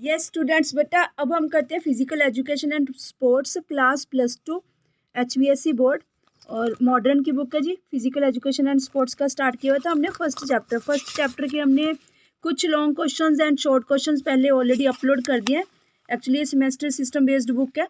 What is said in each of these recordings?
Yes students बेटा, अब हम करते हैं physical education and sports class +2 HVSC board. और मॉडर्न की बुक है जी। फिजिकल एजुकेशन एंड स्पोर्ट्स का स्टार्ट किया हुआ था हमने फर्स्ट चैप्टर के हमने कुछ long questions and short questions पहले ऑलरेडी अपलोड कर दिए हैं। एक्चुअली ये सेमेस्टर सिस्टम बेस्ड बुक है,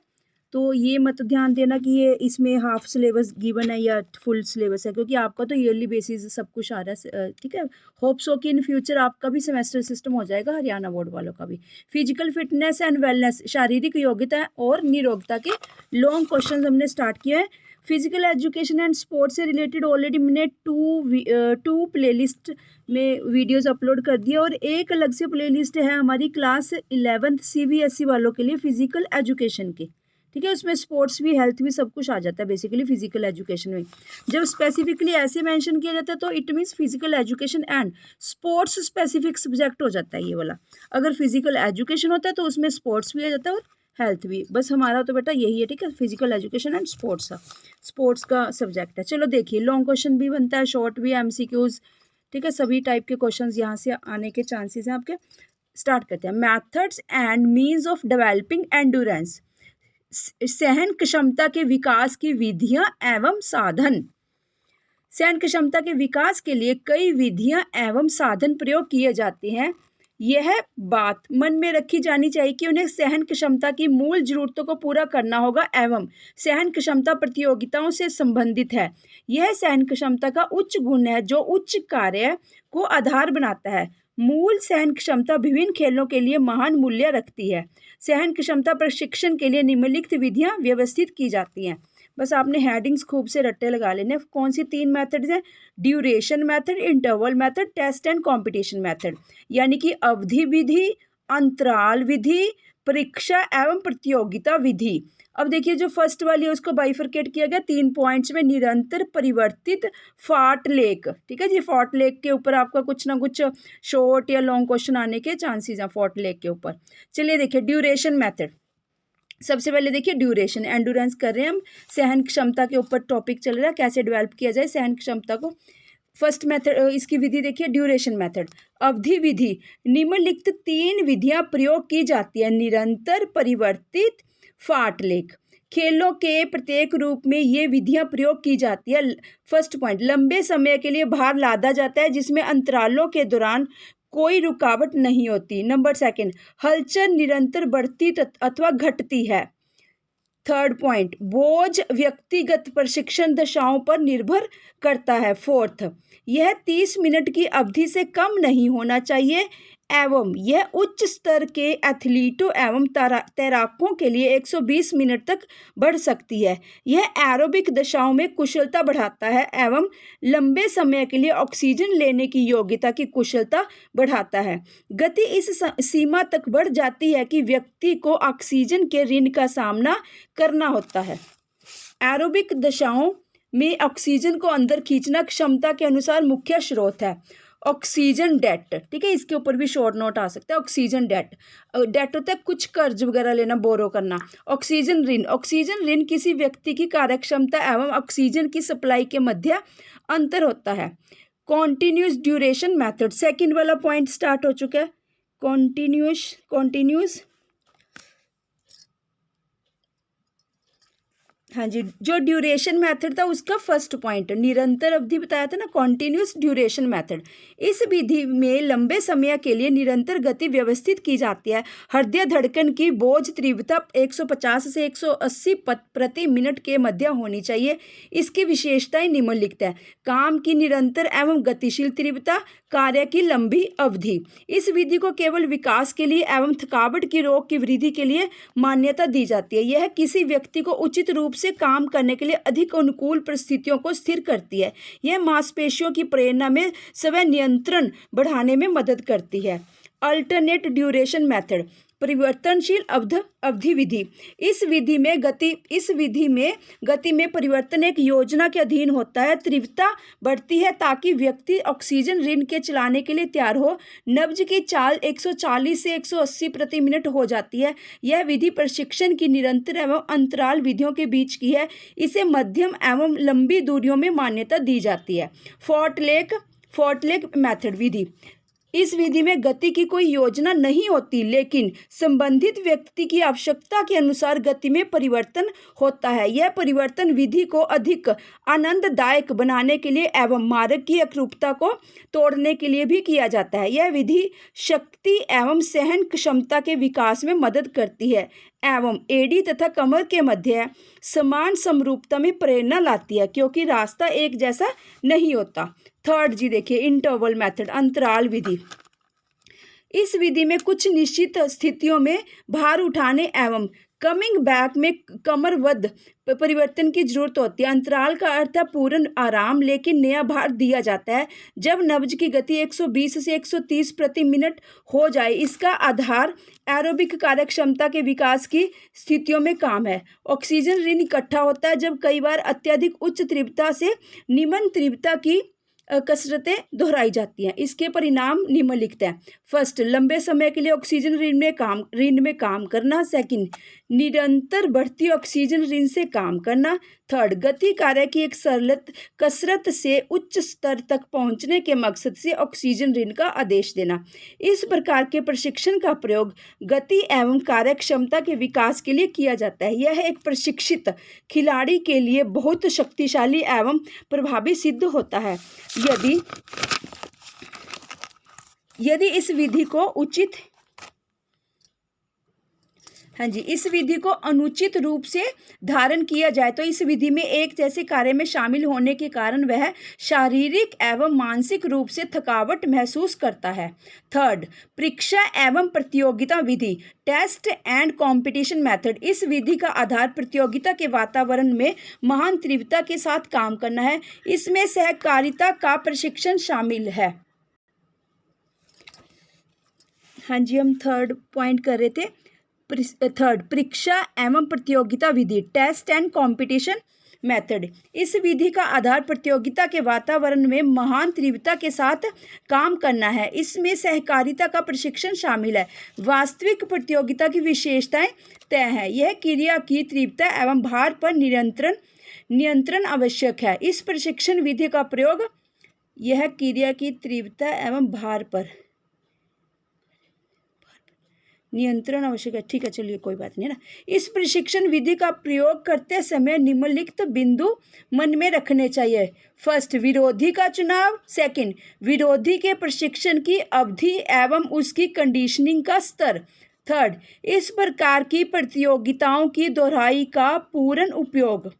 तो ये मत ध्यान देना कि ये इसमें हाफ सिलेबस गिवन है या फुल सिलेबस है, क्योंकि आपका तो ईयरली बेसिस सब कुछ आ रहा है। ठीक है, होप सो कि इन फ्यूचर आपका भी सेमेस्टर सिस्टम हो जाएगा, हरियाणा बोर्ड वालों का भी। फिजिकल फिटनेस एंड वेलनेस, शारीरिक योग्यता और निरोगता के लॉन्ग क्वेश्चन हमने स्टार्ट किए हैं। फिजिकल एजुकेशन एंड स्पोर्ट्स से रिलेटेड ऑलरेडी मैंने टू प्लेलिस्ट में वीडियोस अपलोड कर दिए, और एक अलग से प्लेलिस्ट है हमारी क्लास 11th CBSE वालों के लिए फिजिकल एजुकेशन की। ठीक है, उसमें स्पोर्ट्स भी, हेल्थ भी, सब कुछ आ जाता है बेसिकली फिजिकल एजुकेशन में। जब स्पेसिफिकली ऐसे मेंशन किया जाता है तो it means physical education and sports specific subject हो जाता है ये वाला। अगर फिजिकल एजुकेशन होता है तो उसमें स्पोर्ट्स भी आ जाता है और हेल्थ भी। बस हमारा तो बेटा यही है, ठीक है, फिजिकल एजुकेशन एंड स्पोर्ट्स का सब्जेक्ट है। चलो देखिए, लॉन्ग क्वेश्चन भी बनता है, शॉर्ट भी, MCQs, ठीक है, सभी टाइप के क्वेश्चन यहाँ से आने के चांसेस हैं आपके। स्टार्ट करते हैं। Methods and means of developing endurance, सहन क्षमता के विकास की विधियां एवं साधन। सहन क्षमता के विकास के लिए कई विधियां एवं साधन प्रयोग किए जाते हैं। यह बात मन में रखी जानी चाहिए कि उन्हें सहन क्षमता की मूल जरूरतों को पूरा करना होगा एवं सहन क्षमता प्रतियोगिताओं से संबंधित है। यह सहन क्षमता का उच्च गुण है जो उच्च कार्य को आधार बनाता है। मूल सहन क्षमता विभिन्न खेलों के लिए महान मूल्य रखती है। सहन क्षमता प्रशिक्षण के लिए निम्नलिखित विधियां व्यवस्थित की जाती हैं। बस आपने हेडिंग्स खूब से रट्टे लगा लेने। कौन सी 3 मेथड्स हैं? Duration method, interval method, test and competition method. यानी कि अवधि विधि, अंतराल विधि, परीक्षा एवं प्रतियोगिता विधि। अब देखिए, जो फर्स्ट वाली है उसको बाइफरकेट किया गया 3 पॉइंट्स में। निरंतर परिवर्तित फॉर्टलेक, ठीक है जी, फॉर्टलेक के ऊपर आपका कुछ ना कुछ शॉर्ट या लॉन्ग क्वेश्चन आने के चांसेस हैं फॉर्टलेक के ऊपर। चलिए देखिए, ड्यूरेशन मेथड। सबसे पहले देखिए ड्यूरेशन, एंडोरेंस कर रहे हैं हम, सहन क्षमता के ऊपर टॉपिक चल रहा है, कैसे डेवलप किया जाए सहन क्षमता को। फर्स्ट मेथड, इसकी विधि देखिए, ड्यूरेशन मेथड। अवधि विधि, निम्नलिखित 3 विधियां प्रयोग की जाती है। निरंतर, परिवर्तित, फाटलेक। खेलों के प्रत्येक रूप में ये विधियां प्रयोग की जाती है। फर्स्ट पॉइंट, लंबे समय के लिए भार लादा जाता है जिसमें अंतरालों के दौरान कोई रुकावट नहीं होती। नंबर सेकंड, हलचल निरंतर बढ़ती अथवा घटती है। थर्ड पॉइंट, बोझ व्यक्तिगत प्रशिक्षण दशाओं पर निर्भर करता है। फोर्थ, यह 30 मिनट की अवधि से कम नहीं होना चाहिए एवं यह उच्च स्तर के एथलीटों एवं तैराकों के लिए 120 मिनट तक बढ़ सकती है। यह एरोबिक दशाओं में कुशलता बढ़ाता है एवं लंबे समय के लिए ऑक्सीजन लेने की योग्यता की कुशलता बढ़ाता है। गति इस सीमा तक बढ़ जाती है कि व्यक्ति को ऑक्सीजन के ऋण का सामना करना होता है। एरोबिक दशाओं में ऑक्सीजन को अंदर खींचना क्षमता के अनुसार मुख्य स्रोत है। ऑक्सीजन डेट, ठीक है, इसके ऊपर भी शॉर्ट नोट आ सकता है। ऑक्सीजन डेट, डेट होता है कुछ कर्ज वगैरह लेना, बोरो करना। ऑक्सीजन ऋण, ऑक्सीजन ऋण किसी व्यक्ति की कार्यक्षमता एवं ऑक्सीजन की सप्लाई के मध्य अंतर होता है। कॉन्टिन्यूस ड्यूरेशन मेथड, सेकंड वाला पॉइंट स्टार्ट हो चुका है। कॉन्टिन्यूस, हाँ जी, जो ड्यूरेशन मेथड था उसका फर्स्ट पॉइंट निरंतर अवधि बताया था ना, कॉन्टिन्यूस ड्यूरेशन मेथड। इस विधि में लंबे समय के लिए निरंतर गति व्यवस्थित की जाती है। हृदय धड़कन की बोझ तीव्रता 150 से 180 प्रति मिनट के मध्य होनी चाहिए। इसकी विशेषताएं निम्नलिखित है। काम की निरंतर एवं गतिशील तीव्रता, कार्य की लंबी अवधि। इस विधि को केवल विकास के लिए एवं थकावट की रोग की वृद्धि के लिए मान्यता दी जाती है। यह किसी व्यक्ति को उचित रूप से काम करने के लिए अधिक अनुकूल परिस्थितियों को स्थिर करती है। यह मांसपेशियों की प्रेरणा में स्वयं नियंत्रण बढ़ाने में मदद करती है। अल्टरनेट ड्यूरेशन मेथड, परिवर्तनशील अवधि विधि। इस विधि में गति में परिवर्तन एक योजना के अधीन होता है। तीव्रता बढ़ती है ताकि व्यक्ति ऑक्सीजन ऋण के चलाने के लिए तैयार हो। नब्ज की चाल 140 से 180 प्रति मिनट हो जाती है। यह विधि प्रशिक्षण की निरंतर एवं अंतराल विधियों के बीच की है। इसे मध्यम एवं लंबी दूरियों में मान्यता दी जाती है। फॉर्टलेक मेथड विधि, इस विधि में गति की कोई योजना नहीं होती, लेकिन संबंधित व्यक्ति की आवश्यकता के अनुसार गति में परिवर्तन होता है। यह परिवर्तन विधि को अधिक आनंददायक बनाने के लिए एवं मार्ग की एकरूपता को तोड़ने के लिए भी किया जाता है। यह विधि शक्ति एवं सहन क्षमता के विकास में मदद करती है एवं एड़ी तथा कमर के मध्य समान समरूपता में प्रेरणा लाती है, क्योंकि रास्ता एक जैसा नहीं होता। थर्ड जी देखिए, इंटरवल मेथड, अंतराल विधि। इस विधि में कुछ निश्चित स्थितियों में भार उठाने एवं कमिंग बैक में कमरबद्ध परिवर्तन की जरूरत होती है। अंतराल का अर्थ है पूर्ण आराम, लेकिन नया भार दिया जाता है जब नब्ज की गति 120 से 130 प्रति मिनट हो जाए। इसका आधार एरोबिक कार्यक्षमता के विकास की स्थितियों में काम है। ऑक्सीजन ऋण इकट्ठा होता है जब कई बार अत्यधिक उच्च तीव्रता से निम्न तीव्रता की कसरतें दोहराई जाती हैं। इसके परिणाम निम्नलिखित हैं। फर्स्ट, लंबे समय के लिए ऑक्सीजन ऋण में काम करना। सेकंड, निरंतर बढ़ती ऑक्सीजन ऋण से काम करना। थर्ड, गति कार्य की एक सरल कसरत से उच्च स्तर तक पहुंचने के मकसद से ऑक्सीजन ऋण का आदेश देना। इस प्रकार के प्रशिक्षण का प्रयोग गति एवं कार्यक्षमता के विकास के लिए किया जाता है। यह एक प्रशिक्षित खिलाड़ी के लिए बहुत शक्तिशाली एवं प्रभावी सिद्ध होता है यदि इस विधि को अनुचित रूप से धारण किया जाए तो इस विधि में एक जैसे कार्य में शामिल होने के कारण वह शारीरिक एवं मानसिक रूप से थकावट महसूस करता है। थर्ड, परीक्षा एवं प्रतियोगिता विधि, टेस्ट एंड कंपटीशन मेथड। इस विधि का आधार प्रतियोगिता के वातावरण में महान तीव्रता के साथ काम करना है। इसमें सहकारिता का प्रशिक्षण शामिल है। हाँ जी, हम थर्ड पॉइंट कर रहे थे। थर्ड, परीक्षा एवं प्रतियोगिता विधि, टेस्ट एंड कंपटीशन मेथड। इस विधि का आधार प्रतियोगिता के वातावरण में महान तीव्रता के साथ काम करना है। इसमें सहकारिता का प्रशिक्षण शामिल है। वास्तविक प्रतियोगिता की विशेषताएं तय है। यह क्रिया की तीव्रता एवं भार पर नियंत्रण आवश्यक है। इस प्रशिक्षण विधि का प्रयोग यह क्रिया की तीव्रता एवं भार पर नियंत्रण आवश्यक है। ठीक है, चलिए कोई बात नहीं है ना। इस प्रशिक्षण विधि का प्रयोग करते समय निम्नलिखित बिंदु मन में रखने चाहिए। फर्स्ट, विरोधी का चुनाव। सेकंड, विरोधी के प्रशिक्षण की अवधि एवं उसकी कंडीशनिंग का स्तर। थर्ड, इस प्रकार की प्रतियोगिताओं की दोहराई का पूर्ण उपयोग।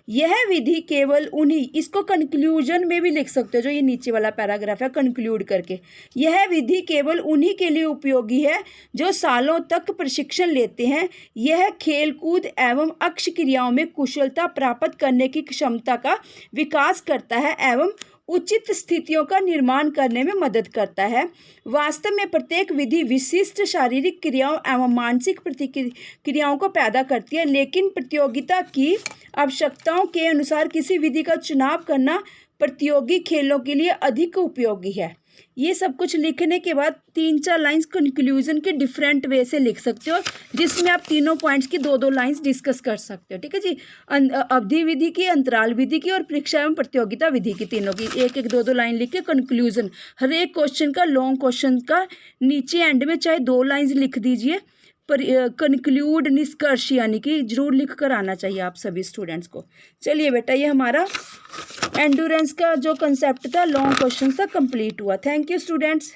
यह विधि केवल उन्हीं, इसको कंक्लूजन में भी लिख सकते हो, जो ये नीचे वाला पैराग्राफ है कंक्लूड करके। यह विधि केवल उन्हीं के लिए उपयोगी है जो सालों तक प्रशिक्षण लेते हैं। यह खेलकूद एवं अक्ष क्रियाओं में कुशलता प्राप्त करने की क्षमता का विकास करता है एवं उचित स्थितियों का निर्माण करने में मदद करता है। वास्तव में प्रत्येक विधि विशिष्ट शारीरिक क्रियाओं एवं मानसिक प्रतिक्रियाओं को पैदा करती है, लेकिन प्रतियोगिता की आवश्यकताओं के अनुसार किसी विधि का चुनाव करना प्रतियोगी खेलों के लिए अधिक उपयोगी है। ये सब कुछ लिखने के बाद 3-4 लाइंस कंक्लूजन के डिफरेंट वे से लिख सकते हो, जिसमें आप तीनों पॉइंट्स की 2-2 लाइंस डिस्कस कर सकते हो। ठीक है जी, अवधि विधि की, अंतराल विधि की और परीक्षा एवं प्रतियोगिता विधि की, तीनों की 1-1, 2-2 लाइन लिख के कंक्लूजन, हर एक क्वेश्चन का, लॉन्ग क्वेश्चन का नीचे एंड में चाहे 2 लाइंस लिख दीजिए, पर कंक्लूड, निष्कर्ष यानी कि जरूर लिख कर आना चाहिए आप सभी स्टूडेंट्स को। चलिए बेटा, ये हमारा एंडोरेंस का जो कंसेप्ट था, लॉन्ग क्वेश्चन था, कंप्लीट हुआ। Thank you students.